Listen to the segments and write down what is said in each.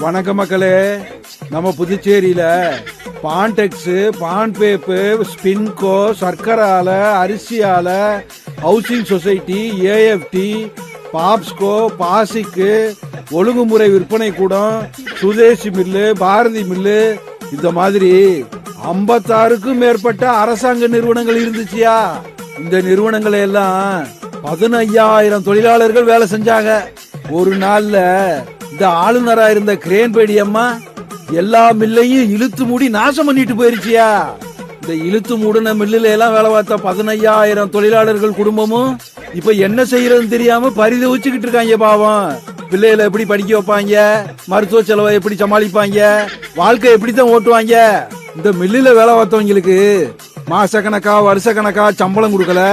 வணக்கம் மக்களே. நம்ம புதுச்சேரியில பான்டெக்ஸ், பான்பேப்பு, ஸ்பின்கோ, சர்க்கரை ஆலை, அரிசி ஆலை, ஹவுசிங் சொசைட்டி, ஏஎஃப்டி, பாப்ஸ்கோ, பாசிக்கு, ஒழுங்குமுறை விற்பனை கூடம், சுதேசி மில்லு, பாரதி மில்லு, இந்த மாதிரி 56க்கும் மேற்பட்ட அரசாங்க நிறுவனங்கள் இருந்துச்சியா. இந்த நிறுவனங்களை எல்லாம் 15,000 தொழிலாளர்கள் வேலை செஞ்சாங்க. ஒரு நாள்ல இந்த ஆளுநரா இருந்த கிரேன்பேடி அம்மா எல்லா மில்லையும் இழுத்து மூடி நாசம் பண்ணிட்டு போயிருச்சியா. இந்த இழுத்து மூடின மில்லுல எல்லாம் வேலை பார்த்த 15,000 தொழிலாளர்கள் குடும்பமும் இப்ப என்ன செய்யறதுன்னு தெரியாம பரிதவிச்சுக்கிட்டு இருக்காங்க. பாவம், பிள்ளைகளை எப்படி படிக்க வைப்பாங்க, மருத்துவ செலவை எப்படி சமாளிப்பாங்க, வாழ்க்கை எப்படித்தான் ஓட்டுவாங்க. இந்த மில்லுல வேலை பார்த்தவங்களுக்கு மாச கணக்கா வருஷ கணக்கா சம்பளம் கொடுக்கல.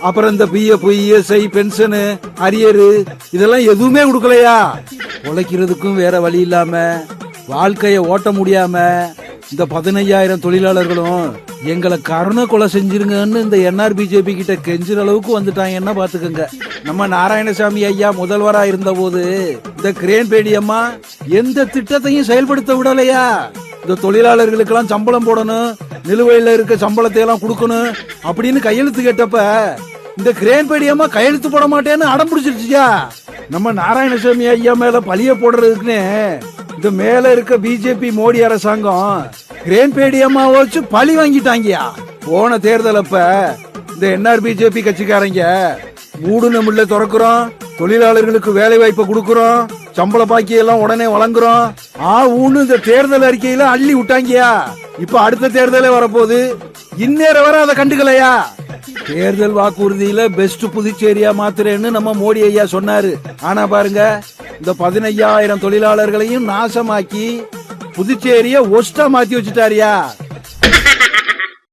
அப்புறம் இந்த பிஎஃப், இஎஸ்ஐ, பென்ஷனு, அரியரு இதெல்லாம் எதுவுமே கொடுக்கலையா. உழைக்கிறதுக்கும் வேற வழி இல்லாம வாழ்க்கைய ஓட்ட முடியாம இந்த 15,000 தொழிலாளர்களும் எங்களை கருணை கொலை செஞ்சிருங்கன்னு இந்த NRBJP கிட்ட கெஞ்சுற அளவுக்கு வந்துட்டாங்கன்னா பாத்துக்கோங்க. நம்ம நாராயணசாமி ஐயா முதல்வரா இருந்த போது இந்த கிரேன்பேடி அம்மா எந்த திட்டத்தையும் செயல்படுத்த விடலையா. இந்த தொழிலாளர்களுக்கு எல்லாம் சம்பளம் போடணும், நிலுவையில இருக்க சம்பளத்தை எல்லாம் கொடுக்கணும் அப்படின்னு கையெழுத்து கேட்டப்ப இந்த கிரேன்பேடி அம்மா கையெழுத்து போட மாட்டேன்னு அடம் பிடிச்சிருச்சியா. நம்ம நாராயணசாமி ஐயா மேல பழிய போடுறதுக்குன்னு இந்த மேல இருக்க பிஜேபி மோடி அரசாங்கம் கிரேன்பேடி அம்மா வச்சு பழி வாங்கிட்டாங்கயா. போன தேர்தல் அப்ப இந்த NRBJP கட்சிக்காரங்க மூடுன மில்ல திறக்கிறோம், தொழிலாளர்களுக்கு வேலை வாய்ப்பை கொடுக்கிறோம், சம்பள பாக்கி எல்லாம் உடனே வழங்குறோம் இந்த தேர்தல் அறிக்கையில அள்ளி விட்டாங்கயா. இப்ப அடுத்த தேர்தலே வரப்போகுது, இந்நேர வர அதை கண்டுக்கலையா. தேர்தல் வாக்குறுதியில பெஸ்ட் புதுச்சேரியா மாத்துறேன்னு நம்ம மோடி ஐயா சொன்னாரு. ஆனா பாருங்க, இந்த 15,000 தொழிலாளர்களையும் நாசமாக்கி புதுச்சேரிய ஒஸ்டா மாத்தி வச்சுட்டாரியா.